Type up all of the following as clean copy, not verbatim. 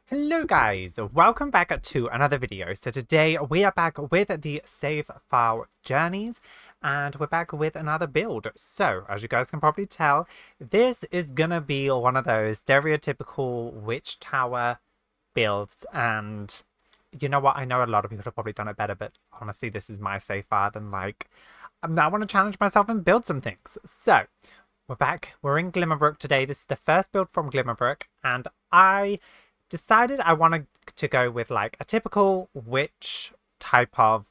Hello guys, welcome back to another video. So today we are back with the save file journeys and we're back with another build. So as you guys can probably tell, this is gonna be one of those stereotypical witch tower builds, and you know what, I know a lot of people have probably done it better, but honestly this is my save file and like I want to challenge myself and build some things. So we're back, we're in Glimmerbrook today. This is the first build from Glimmerbrook and I decided I wanted to go with like a typical witch type of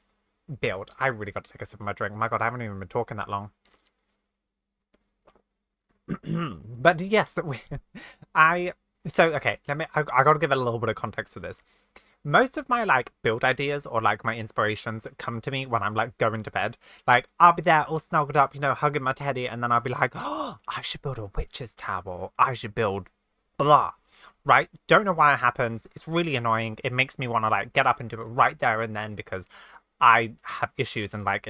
build. I really got to take a sip of my drink. My god, I haven't even been talking that long. But yes, okay, I gotta give it a little bit of context to this. Most of my like build ideas or like my inspirations come to me when I'm like going to bed. Like I'll be there all snuggled up, you know, hugging my teddy, and then I'll be like, oh, I should build a witch's tower. I should build blah. Right? Don't know why it happens. It's really annoying. It makes me want to like get up and do it right there and then because I have issues and like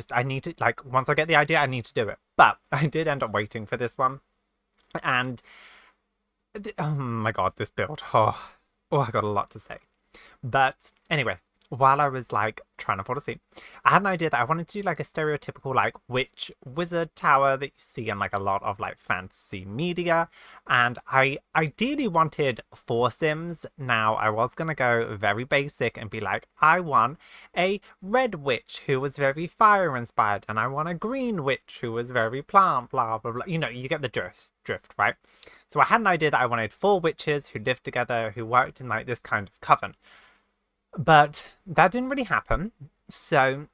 I need to, like, once I get the idea, I need to do it. But I did end up waiting for this one. And oh my god, this build. Oh, I got a lot to say. But anyway, while I was like trying to fall asleep, I had an idea that I wanted to do like a stereotypical like witch wizard tower that you see in like a lot of like fantasy media, and I ideally wanted 4 Sims. Now I was gonna go very basic and be like, I want a red witch who was very fire inspired, and I want a green witch who was very plant, blah blah blah. You know, you get the drift, right? So I had an idea that I wanted 4 witches who lived together, who worked in like this kind of coven. But that didn't really happen. So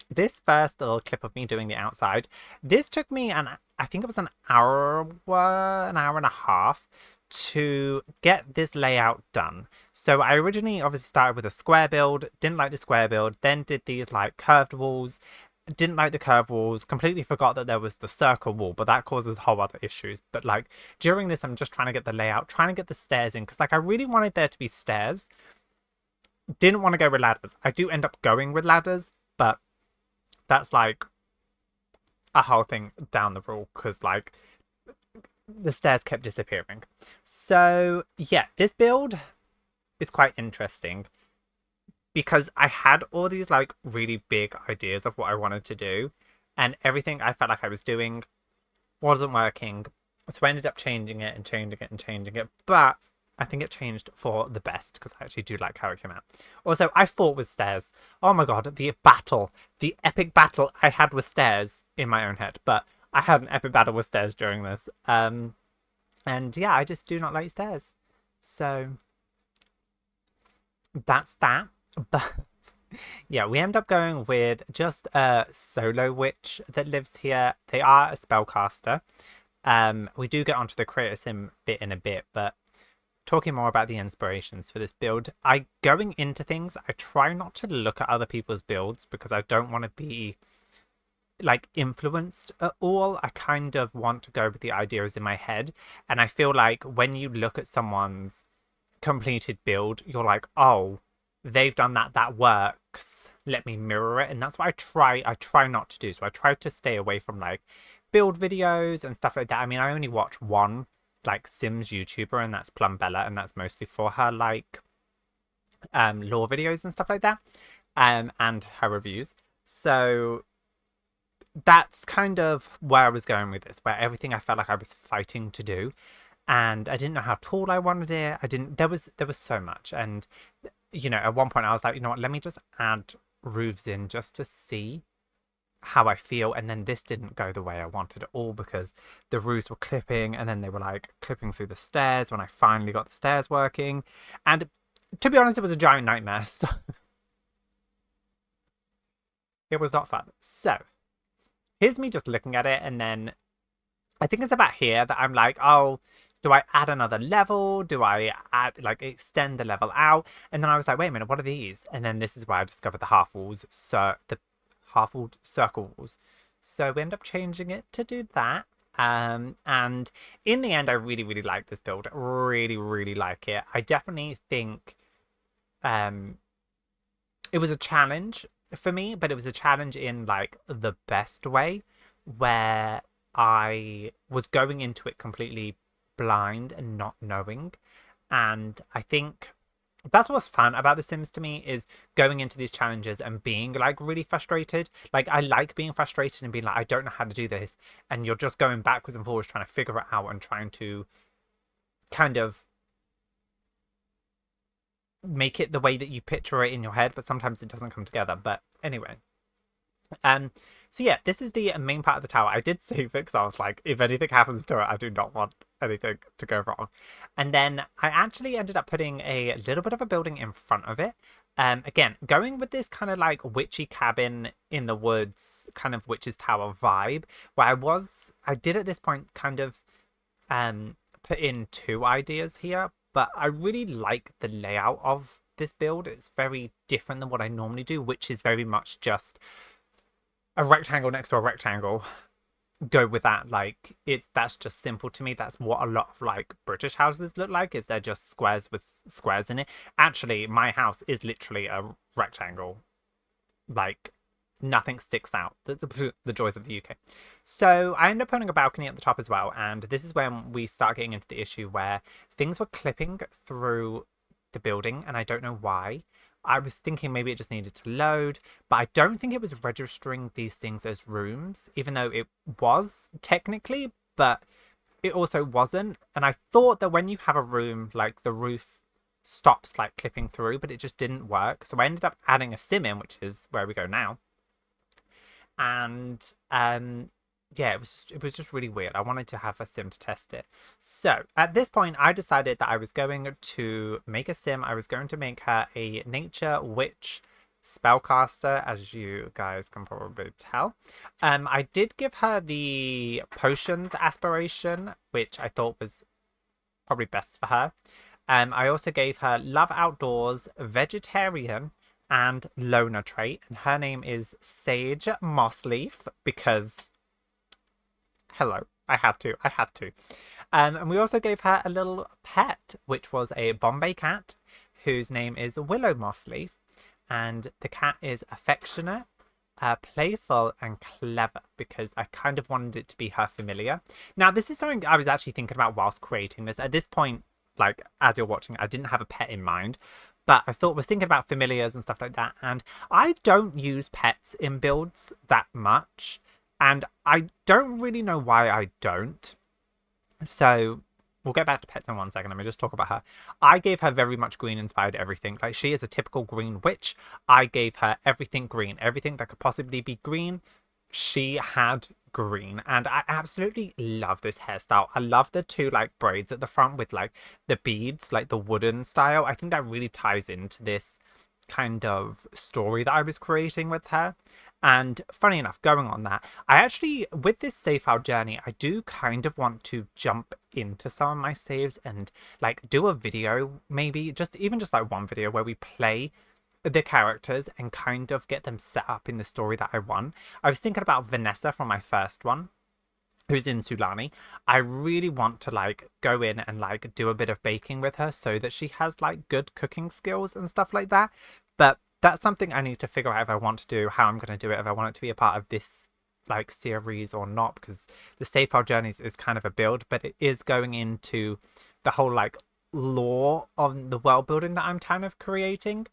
this first little clip of me doing the outside, this took me, I think it was an hour and a half to get this layout done. So I originally obviously started with a square build, didn't like the square build, then did these like curved walls, didn't like the curved walls, completely forgot that there was the circle wall, but that causes whole other issues. But like during this, I'm just trying to get the layout, trying to get the stairs in, because like I really wanted there to be stairs. Didn't want to go with ladders. I do end up going with ladders, but that's like a whole thing down the road because like the stairs kept disappearing. So yeah, this build is quite interesting because I had all these like really big ideas of what I wanted to do, and everything I felt like I was doing wasn't working. So I ended up changing it and changing it and changing it, but I think it changed for the best because I actually do like how it came out. Also, I fought with stairs. Oh my god, the epic battle I had with stairs in my own head. But I had an epic battle with stairs during this. And yeah, I just do not like stairs. So that's that. But yeah, we end up going with just a solo witch that lives here. They are a spellcaster. We do get onto the creator sim bit in a bit, but talking more about the inspirations for this build, going into things, I try not to look at other people's builds because I don't want to be like influenced at all. I kind of want to go with the ideas in my head, and I feel like when you look at someone's completed build, you're like, oh, they've done that works, let me mirror it. And that's what I try not to do. So I try to stay away from like build videos and stuff like that. I mean, I only watch one like Sims YouTuber, and that's Plumbella, and that's mostly for her like lore videos and stuff like that, and her reviews. So that's kind of where I was going with this, where everything I felt like I was fighting to do, and I didn't know how tall I wanted it. There was so much, and you know, at one point I was like, you know what, let me just add roofs in just to see how I feel. And then this didn't go the way I wanted at all because the roofs were clipping, and then they were like clipping through the stairs when I finally got the stairs working. And to be honest, it was a giant nightmare. So it was not fun. So here's me just looking at it, and then I think it's about here that I'm like, oh, do I add another level? Do I add like extend the level out? And then I was like, wait a minute, what are these? And then this is where I discovered the half walls. So the half-walled circle walls. So we end up changing it to do that. And in the end, I really, really like this build. Really, really like it. I definitely think it was a challenge for me, but it was a challenge in like the best way, where I was going into it completely blind and not knowing. And I think that's what's fun about The Sims to me, is going into these challenges and being like really frustrated. Like, I like being frustrated and being like, I don't know how to do this. And you're just going backwards and forwards trying to figure it out and trying to kind of make it the way that you picture it in your head, but sometimes it doesn't come together. But anyway, so yeah, this is the main part of the tower. I did save it because I was like, if anything happens to it, I do not want anything to go wrong. And then I actually ended up putting a little bit of a building in front of it. Again, going with this kind of like witchy cabin in the woods, kind of witch's tower vibe, where I did at this point kind of put in two ideas here, but I really like the layout of this build. It's very different than what I normally do, which is very much just a rectangle next to a rectangle. Go with that. Like, that's just simple to me. That's what a lot of like British houses look like, is they're just squares with squares in it. Actually, my house is literally a rectangle. Like, nothing sticks out. The joys of the UK. So I ended up putting a balcony at the top as well, and this is when we start getting into the issue where things were clipping through the building, and I don't know why. I was thinking maybe it just needed to load, but I don't think it was registering these things as rooms, even though it was technically, but it also wasn't. And I thought that when you have a room, like, the roof stops like clipping through, but it just didn't work. So I ended up adding a sim in, which is where we go now. And yeah, it was just really weird. I wanted to have a sim to test it. So at this point, I decided that I was going to make a sim. I was going to make her a nature witch spellcaster, as you guys can probably tell. I did give her the potions aspiration, which I thought was probably best for her. I also gave her love outdoors, vegetarian, and loner trait, and her name is Sage Mossleaf, because hello, I had to. And we also gave her a little pet, which was a Bombay cat, whose name is Willow Mossleaf, and the cat is affectionate, playful, and clever, because I kind of wanted it to be her familiar. Now, this is something I was actually thinking about whilst creating this. At this point, like, as you're watching, I didn't have a pet in mind, but I was thinking about familiars and stuff like that, and I don't use pets in builds that much, and I don't really know why I don't. So we'll get back to pets in 1 second. Let me just talk about her. I gave her very much green inspired everything. Like, she is a typical green witch. I gave her everything green. Everything that could possibly be green, she had green. And I absolutely love this hairstyle. I love the two like braids at the front with like the beads, like the wooden style. I think that really ties into this kind of story that I was creating with her. And funny enough, going on that, I actually, with this save file journey, I do kind of want to jump into some of my saves and like do a video, maybe even just like one video where we play the characters and kind of get them set up in the story that I want. I was thinking about Vanessa from my first one, who's in Sulani. I really want to like go in and like do a bit of baking with her so that she has like good cooking skills and stuff like that. But that's something I need to figure out if I want to do, how I'm going to do it, if I want it to be a part of this like series or not, because the save file journeys is kind of a build, but it is going into the whole like lore of the world building that I'm kind of creating.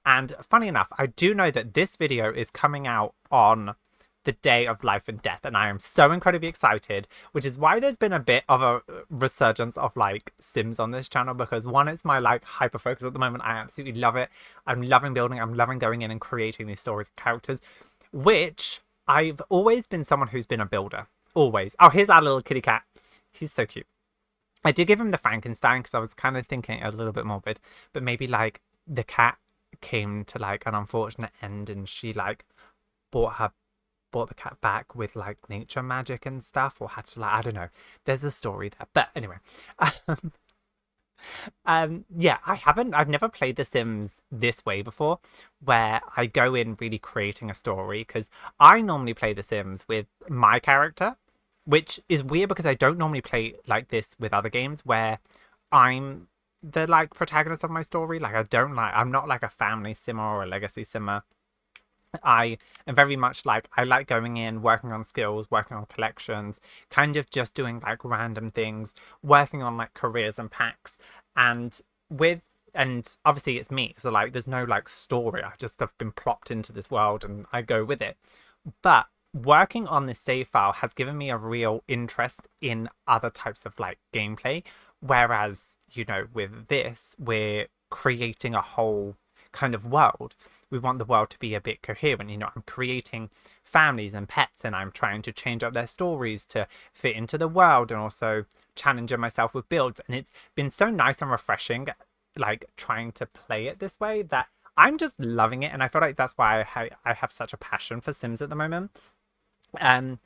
And funny enough, I do know that this video is coming out on the day of life and death, and I am so incredibly excited, which is why there's been a bit of a resurgence of like Sims on this channel, because one, it's my like hyper focus at the moment. I absolutely love it. I'm loving building. I'm loving going in and creating these stories and characters, which I've always been someone who's been a builder. Always. Oh, here's our little kitty cat. He's so cute. I did give him the Frankenstein because I was kind of thinking a little bit morbid, but maybe like the cat came to like an unfortunate end and she like brought the cat back with like nature magic and stuff, or had to like, I don't know, there's a story there. But anyway, yeah, I've never played The Sims this way before, where I go in really creating a story, because I normally play The Sims with my character, which is weird because I don't normally play like this with other games where I'm the like protagonist of my story. Like, I'm not like a family simmer or a legacy simmer. I am very much like, I like going in, working on skills, working on collections, kind of just doing like random things, working on like careers and packs. And with, and obviously it's me, so like there's no like story. I just have been plopped into this world and I go with it. But working on this save file has given me a real interest in other types of like gameplay. Whereas, with this, we're creating a whole kind of world. We want the world to be a bit coherent. I'm creating families and pets, and I'm trying to change up their stories to fit into the world, and also challenging myself with builds. And it's been so nice and refreshing, like trying to play it this way, that I'm just loving it. And I feel like that's why I have such a passion for Sims at the moment. And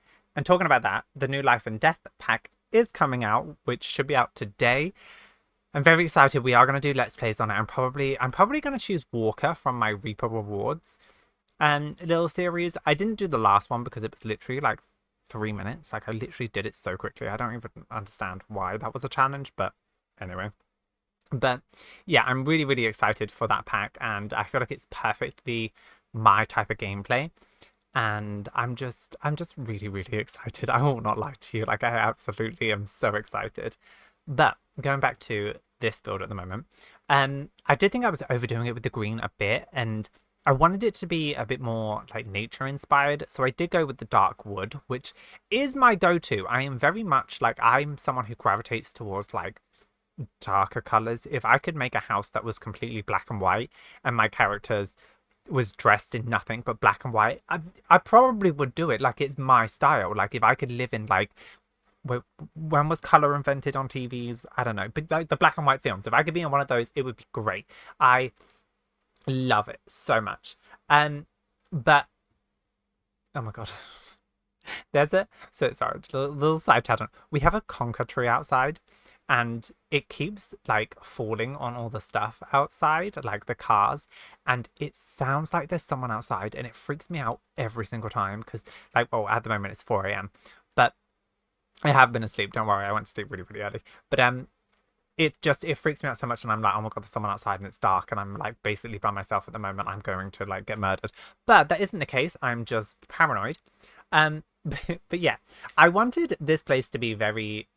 talking about that, the new Life and Death pack is coming out, which should be out today. I'm very excited. We are going to do Let's Plays on it. I'm probably going to choose Walker from my Reaper Rewards little series. I didn't do the last one because it was literally like 3 minutes. Like, I literally did it so quickly. I don't even understand why that was a challenge, but anyway. But yeah, I'm really, really excited for that pack, and I feel like it's perfectly my type of gameplay. And I'm just really, really excited. I will not lie to you. Like, I absolutely am so excited. But going back to this build at the moment, I did think I was overdoing it with the green a bit, and I wanted it to be a bit more like nature inspired. So I did go with the dark wood, which is my go-to. I am very much like, I'm someone who gravitates towards like darker colors. If I could make a house that was completely black and white and my characters was dressed in nothing but black and white, I probably would do it. Like, it's my style. Like, if I could live in like, when was color invented on TVs? I don't know, but like the black and white films, if I could be in one of those, it would be great. I love it so much. But oh my god, there's a sorry, little side tangent. We have a conker tree outside, and it keeps like falling on all the stuff outside, like the cars, and it sounds like there's someone outside, and it freaks me out every single time because, like, well, at the moment it's 4 a.m. but I have been asleep. Don't worry, I went to sleep really, really early. But it freaks me out so much, and I'm like, oh my god, there's someone outside and it's dark, and I'm like basically by myself at the moment. I'm going to like get murdered. But that isn't the case. I'm just paranoid. But yeah, I wanted this place to be very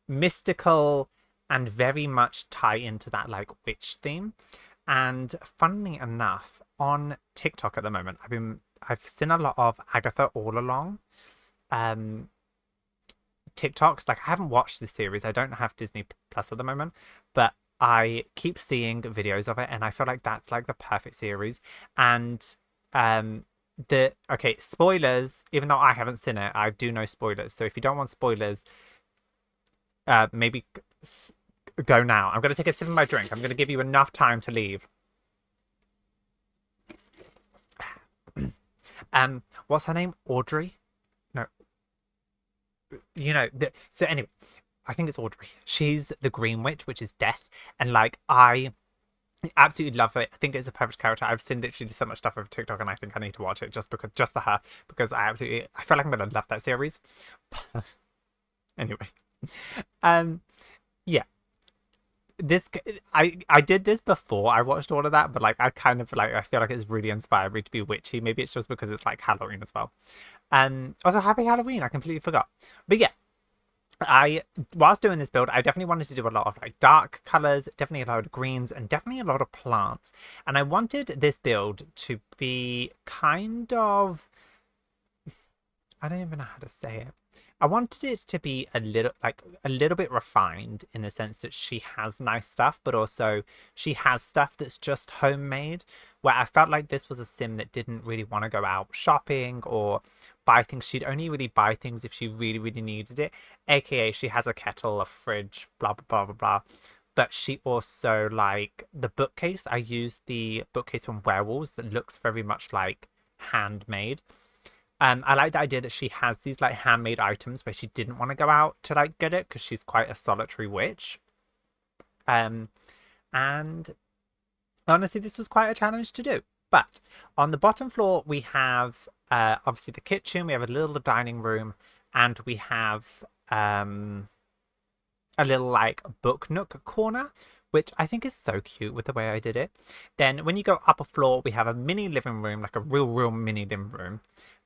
mystical and very much tie into that like witch theme. And funnily enough, on TikTok at the moment, I've seen a lot of Agatha All Along TikToks. Like, I haven't watched this series. I don't have Disney Plus at the moment, but I keep seeing videos of it, and I feel like that's like the perfect series. And okay, spoilers, even though I haven't seen it, I do know spoilers. So if you don't want spoilers, maybe go now. I'm going to take a sip of my drink. I'm going to give you enough time to leave. What's her name? Audrey? No. So anyway, I think it's Audrey. She's the Green Witch, which is death. And like, I absolutely love it. I think it's a perfect character. I've seen literally so much stuff over TikTok, and I think I need to watch it just for her, because I feel like I'm going to love that series. Anyway, yeah, I did this before I watched all of that, but like, I kind of like, I feel like it's really inspired me to be witchy. Maybe it's just because it's like Halloween as well. Also, happy Halloween. I completely forgot. But yeah, whilst doing this build, I definitely wanted to do a lot of like dark colors, definitely a lot of greens, and definitely a lot of plants. And I wanted this build to be kind of, I don't even know how to say it. I wanted it to be a little bit refined, in the sense that she has nice stuff, but also she has stuff that's just homemade, where I felt like this was a sim that didn't really want to go out shopping or buy things. She'd only really buy things if she really, really needed it. AKA, she has a kettle, a fridge, blah, blah, blah, blah, blah. But she also, like, the bookcase, I used the bookcase from Werewolves that looks very much like handmade. I like the idea that she has these like handmade items where she didn't want to go out to like get it, because she's quite a solitary witch. And honestly, this was quite a challenge to do. But on the bottom floor, we have obviously the kitchen, we have a little dining room, and we have a little like book nook corner, which I think is so cute with the way I did it. Then when you go upper floor, we have a mini living room, like a real mini living room,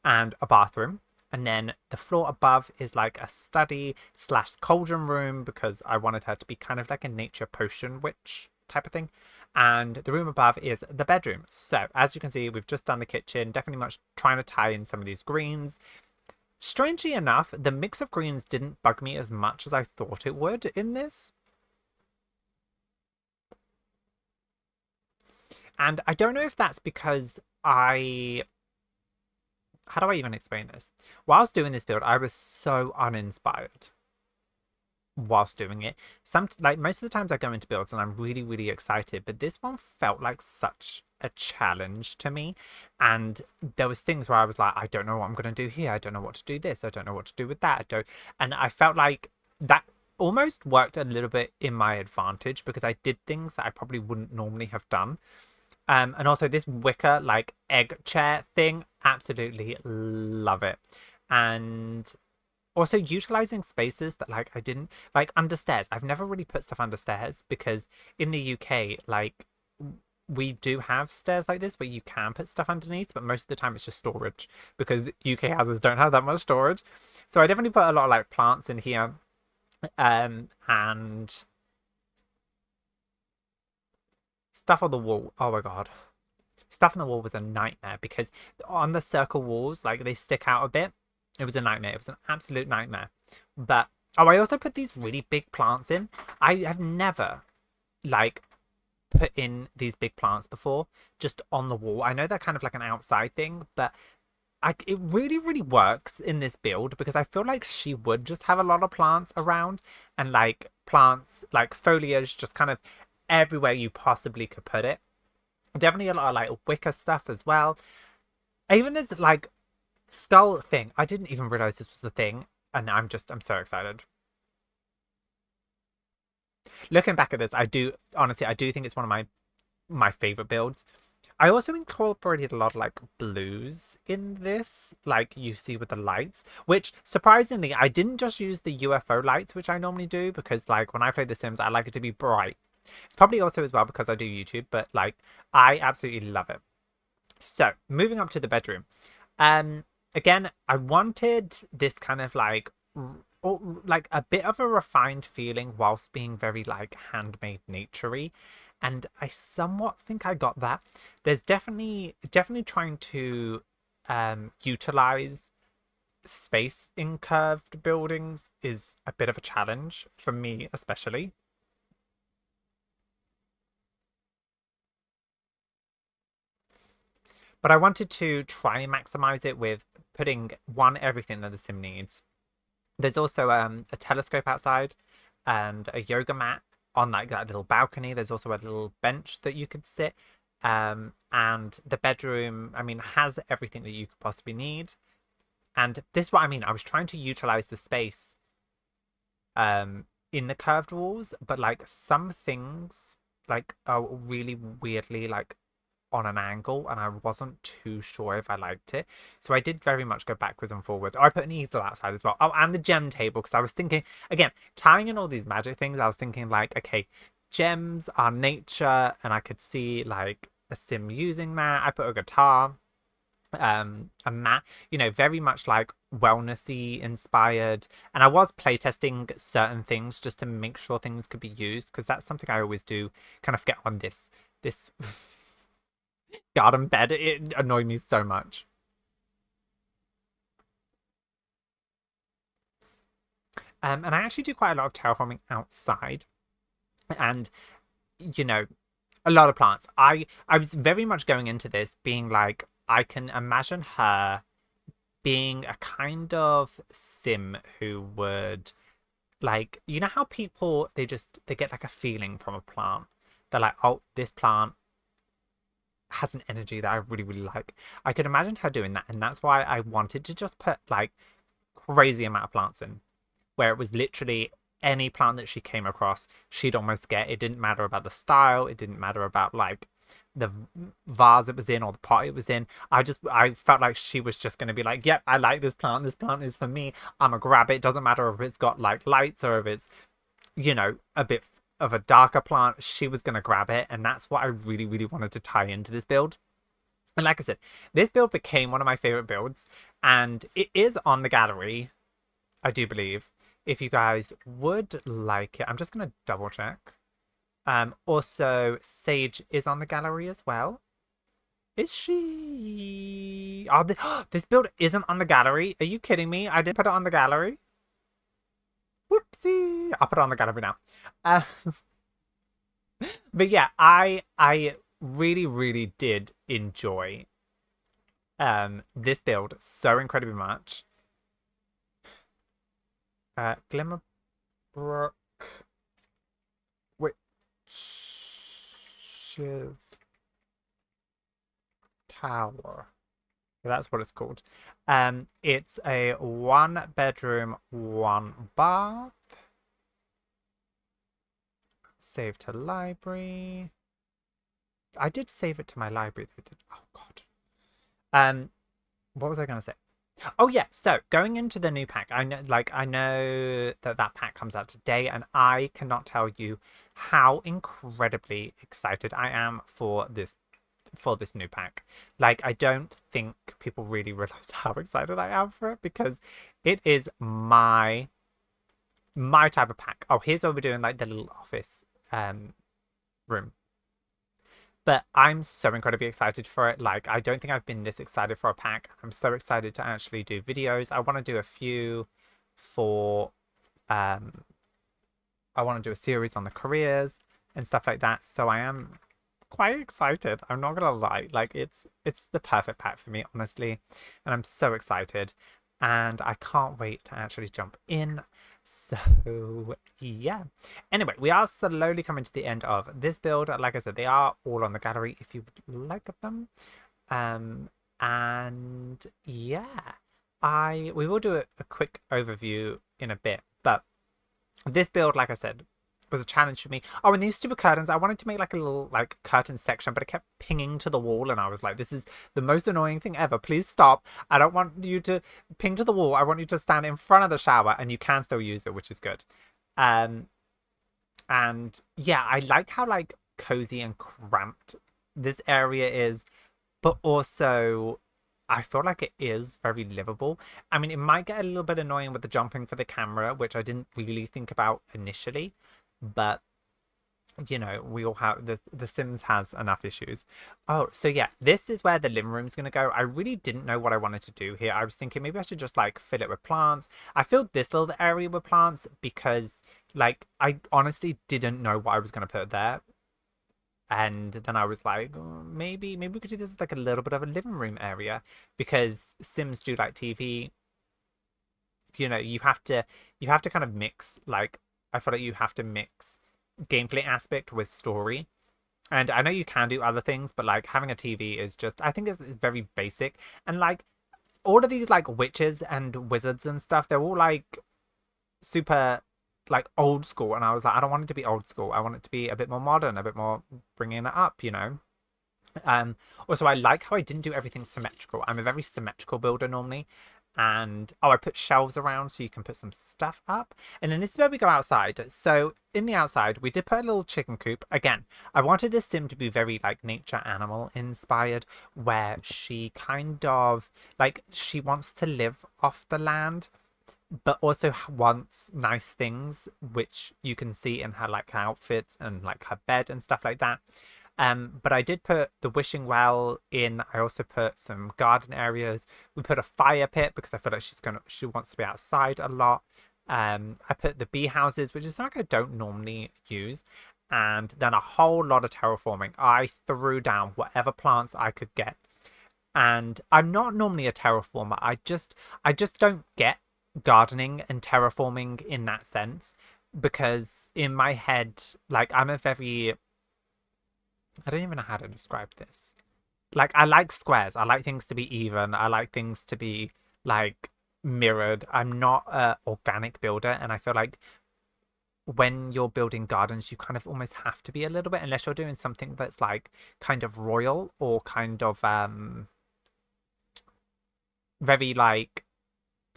and a bathroom. And then the floor above is like a study / cauldron room, because I wanted her to be kind of like a nature potion witch. type of thing. And the room above is the bedroom. So as you can see, we've just done the kitchen, definitely much trying to tie in some of these greens. Strangely enough, the mix of greens didn't bug me as much as I thought it would in this. And I don't know if that's because how do I even explain this? Whilst doing this build, I was so uninspired whilst doing it. Like most of the times I go into builds and I'm really, really excited, but this one felt like such a challenge to me. And there was things where I was like, I don't know what I'm going to do here. I don't know what to do this. I don't know what to do with that. And I felt like that almost worked a little bit in my advantage because I did things that I probably wouldn't normally have done. And also this wicker like egg chair thing, absolutely love it. And also utilizing spaces that like I didn't like under stairs. I've never really put stuff under stairs because in the UK, like we do have stairs like this where you can put stuff underneath, but most of the time it's just storage because UK houses don't have that much storage. So I definitely put a lot of like plants in here. And stuff on the wall. Oh my god. Stuff on the wall was a nightmare because on the circle walls, like they stick out a bit. It was a nightmare. It was an absolute nightmare. But, oh, I also put these really big plants in. I have never, like, put in these big plants before, just on the wall. I know they're kind of like an outside thing, but it really, really works in this build because I feel like she would just have a lot of plants around and, like, plants, like, foliage just kind of everywhere you possibly could put it. Definitely a lot of like wicker stuff as well. Even this like skull thing. I didn't even realize this was a thing. And I'm so excited. Looking back at this, honestly, I do think it's one of my favorite builds. I also incorporated a lot of like blues in this, like you see with the lights, which surprisingly, I didn't just use the UFO lights, which I normally do, because like when I play The Sims, I like it to be bright. It's probably also as well because I do YouTube, but like I absolutely love it. So moving up to the bedroom. Again, I wanted this kind of like like a bit of a refined feeling whilst being very like handmade naturey, and I somewhat think I got that. There's definitely trying to utilize space in curved buildings is a bit of a challenge for me, especially. But I wanted to try and maximize it with putting everything that the sim needs. There's also a telescope outside and a yoga mat on like that little balcony. There's also a little bench that you could sit. And the bedroom, I mean, has everything that you could possibly need. And this is what I mean. I was trying to utilize the space in the curved walls, but like some things like are really weirdly like on an angle and I wasn't too sure if I liked it. So I did very much go backwards and forwards. I put an easel outside as well. Oh, and the gem table because I was thinking, again, tying in all these magic things, I was thinking like, okay, gems are nature and I could see like a sim using that. I put a guitar, a mat, you know, very much like wellnessy inspired. And I was playtesting certain things just to make sure things could be used because that's something I always do kind of get on this garden bed. It annoyed me so much. And I actually do quite a lot of terraforming outside, and you know, a lot of plants. I was very much going into this being like, I can imagine her being a kind of sim who would like, you know how people they get like a feeling from a plant. They're like, oh, this plant has an energy that I really, really like. I could imagine her doing that, and that's why I wanted to just put like crazy amount of plants in, where it was literally any plant that she came across, she'd almost get. It didn't matter about the style, it didn't matter about like the vase it was in or the pot it was in. I felt like she was just going to be like, yep, I like this plant. This plant is for me. I'm gonna grab it. It doesn't matter if it's got like lights or if it's, you know, a bit of a darker plant. She was going to grab it. And that's what I really, really wanted to tie into this build. And like I said, this build became one of my favorite builds, and it is on the gallery, I do believe. If you guys would like it, I'm just going to double check. Also, Sage is on the gallery as well. Is she? Oh, this build isn't on the gallery. Are you kidding me? I didn't put it on the gallery. Whoopsie! I'll put it on the gallery now. Uh, but yeah, I really, really did enjoy this build so incredibly much. Glimmerbrook, which is Tower. That's what it's called. It's a 1-bedroom, 1-bath. Save to library. I did save it to my library. Oh god. What was I gonna say? Oh yeah. So going into the new pack, I know that pack comes out today, and I cannot tell you how incredibly excited I am for this new pack. Like, I don't think people really realize how excited I am for it, because it is my type of pack. Oh, here's what we're doing, like the little office room. But I'm so incredibly excited for it. Like, I don't think I've been this excited for a pack. I'm so excited to actually do videos. I want to do a few for I want to do a series on the careers and stuff like that. So I am quite excited. I'm not gonna lie. Like, it's the perfect pack for me, honestly, and I'm so excited, and I can't wait to actually jump in. So yeah. Anyway, we are slowly coming to the end of this build. Like I said, they are all on the gallery if you would like them. And yeah, we will do a quick overview in a bit, but this build, like I said, was a challenge for me. Oh, and these stupid curtains, I wanted to make like a little like curtain section, but it kept pinging to the wall, and I was like, this is the most annoying thing ever. Please stop. I don't want you to ping to the wall. I want you to stand in front of the shower, and you can still use it, which is good. And yeah, I like how like cozy and cramped this area is, but also I feel like it is very livable. I mean, it might get a little bit annoying with the jumping for the camera, which I didn't really think about initially, but you know, we all have the Sims has enough issues. Oh, so yeah, this is where the living room's gonna go. I really didn't know what I wanted to do here. I was thinking maybe I should just like fill it with plants. I filled this little area with plants because like I honestly didn't know what I was gonna put there. And then I was like, oh, maybe we could do this as like a little bit of a living room area, because Sims do like TV. You know, you have to kind of mix, like, I feel like you have to mix gameplay aspect with story. And I know you can do other things, but like having a TV is just, I think it's very basic. And like all of these like witches and wizards and stuff, they're all like super like old school, and I was like, I don't want it to be old school. I want it to be a bit more modern, a bit more bringing it up, you know. Also, I like how I didn't do everything symmetrical. I'm a very symmetrical builder normally. And oh, I put shelves around so you can put some stuff up. And then this is where we go outside. So in the outside, we did put a little chicken coop. Again, I wanted this sim to be very like nature animal inspired, where she kind of like, she wants to live off the land, but also wants nice things, which you can see in her like outfits and like her bed and stuff like that. But I did put the wishing well in. I also put some garden areas. We put a fire pit because I feel like she wants to be outside a lot. I put the bee houses, which is something I don't normally use, and then a whole lot of terraforming. I threw down whatever plants I could get, and I'm not normally a terraformer. I just don't get gardening and terraforming in that sense, because in my head, like, I'm a very, I don't even know how to describe this. Like, I like squares. I like things to be even. I like things to be like mirrored. I'm not a organic builder, and I feel like when you're building gardens, you kind of almost have to be a little bit, unless you're doing something that's like kind of royal or kind of very like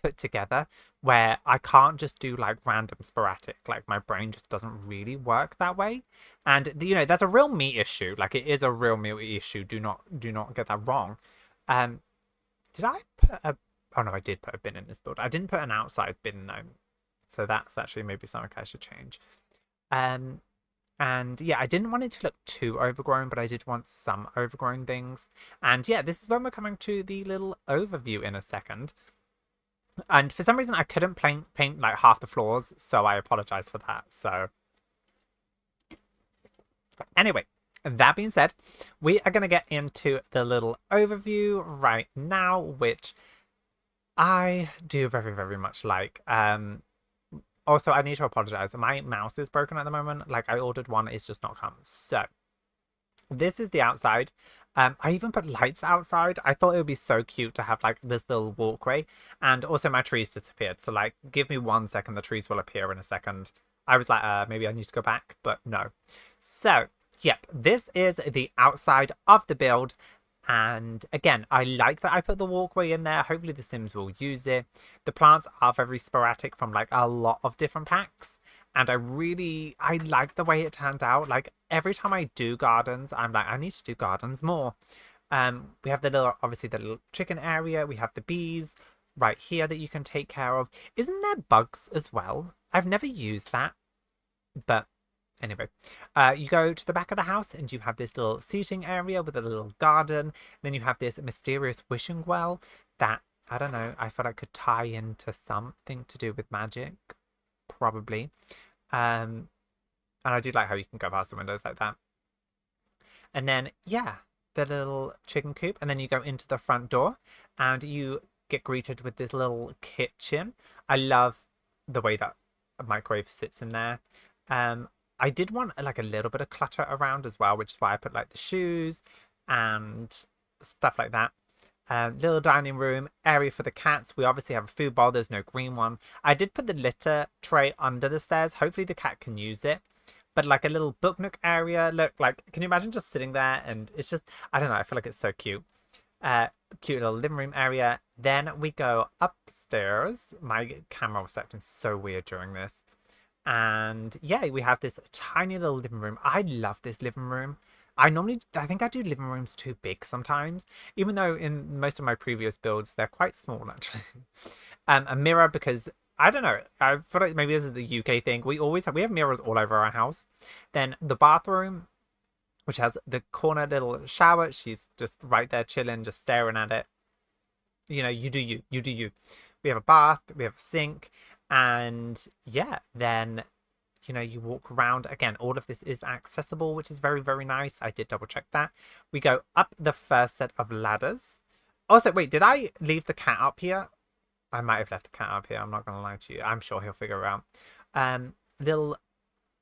put together, where I can't just do like random sporadic. Like, my brain just doesn't really work that way. And you know, there's a real me issue. Like, it is a real me issue. Do not get that wrong. Um, did I put a? Oh no, I did put a bin in this build. I didn't put an outside bin though, so that's actually maybe something I should change. Um, And yeah, I didn't want it to look too overgrown, but I did want some overgrown things. And yeah, this is when we're coming to the little overview in a second. And for some reason, I couldn't paint like half the floors, so I apologize for that. So anyway, that being said, we are going to get into the little overview right now, which I do very, very much like. Also, I need to apologize. My mouse is broken at the moment. Like, I ordered one, it's just not come. So, this is the outside. I even put lights outside. I thought it would be so cute to have, like, this little walkway. And also, my trees disappeared. So, like, give me 1 second. The trees will appear in a second. I was like, maybe I need to go back, but no. So, yep, this is the outside of the build. And again, I like that I put the walkway in there. Hopefully the Sims will use it. The plants are very sporadic from like a lot of different packs. And I like the way it turned out. Like every time I do gardens, I'm like, I need to do gardens more. We have obviously the little chicken area. We have the bees right here that you can take care of. Isn't there bugs as well? I've never used that, but anyway, you go to the back of the house and you have this little seating area with a little garden. Then you have this mysterious wishing well that, I don't know, I feel like could tie into something to do with magic. Probably. And I do like how you can go past the windows like that. And then, yeah, the little chicken coop. And then you go into the front door and you get greeted with this little kitchen. I love the way that a microwave sits in there. I did want like a little bit of clutter around as well, which is why I put like the shoes and stuff like that. Little dining room area for the cats. We obviously have a food bowl. There's no green one. I did put the litter tray under the stairs. Hopefully the cat can use it. But like a little book nook area. Look, like, can you imagine just sitting there? And it's just, I don't know. I feel like it's so cute. Cute little living room area. Then we go upstairs. My camera was acting so weird during this. And yeah, we have this tiny little living room. I love this living room. I think I do living rooms too big sometimes, even though in most of my previous builds, they're quite small actually. A mirror because I don't know. I feel like maybe this is a UK thing. We have mirrors all over our house. Then the bathroom, which has the corner little shower. She's just right there chilling, just staring at it. You know, you do you. You do you. We have a bath. We have a sink. And yeah, then, you know, you walk around. Again, all of this is accessible, which is very, very nice. I did double check that. We go up the first set of ladders. Also, wait, did I leave the cat up here? I might have left the cat up here. I'm not going to lie to you. I'm sure he'll figure it out. Little,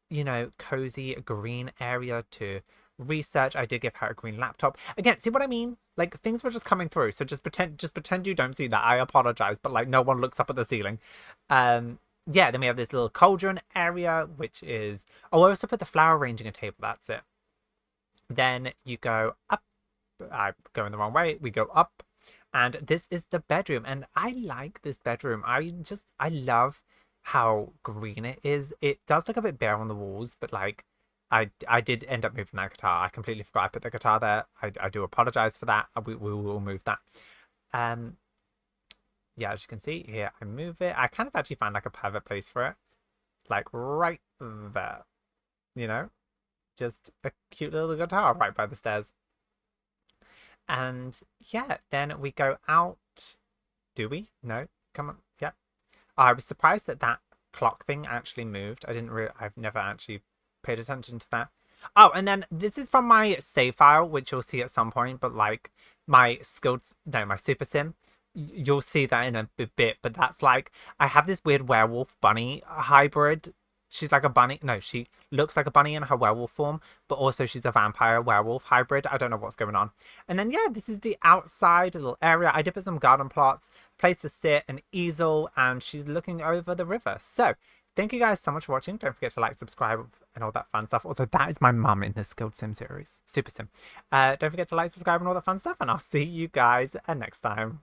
you know, cozy green area to research. I did give her a green laptop. Again, see what I mean? Like, things were just coming through. So just pretend you don't see that. I apologize, but like no one looks up at the ceiling. Yeah, then we have this little cauldron area, which is, oh, I also put the flower arranging a table. That's it. Then you go up. I'm going the wrong way. We go up. And this is the bedroom. And I like this bedroom. I love how green it is. It does look a bit bare on the walls, but like, I did end up moving that guitar. I completely forgot I put the guitar there. I do apologize for that. We will move that. Yeah, as you can see here, I move it. I kind of actually find like a perfect place for it. Like right there. You know? Just a cute little guitar right by the stairs. And yeah, then we go out. Do we? No? Come on. Yeah. I was surprised that that clock thing actually moved. I've never actually paid attention to that. Oh, and then this is from my save file, which you'll see at some point, but like my super sim, you'll see that in a bit, but that's like, I have this weird werewolf bunny hybrid. She's like a bunny. No, she looks like a bunny in her werewolf form, but also she's a vampire werewolf hybrid. I don't know what's going on. And then, yeah, this is the outside little area. I did put some garden plots, place to sit, an easel, and she's looking over the river. So thank you guys so much for watching. Don't forget to like, subscribe, and all that fun stuff. Also, that is my mum in the Skilled Sim series. Super Sim. Don't forget to like, subscribe, and all that fun stuff, and I'll see you guys next time.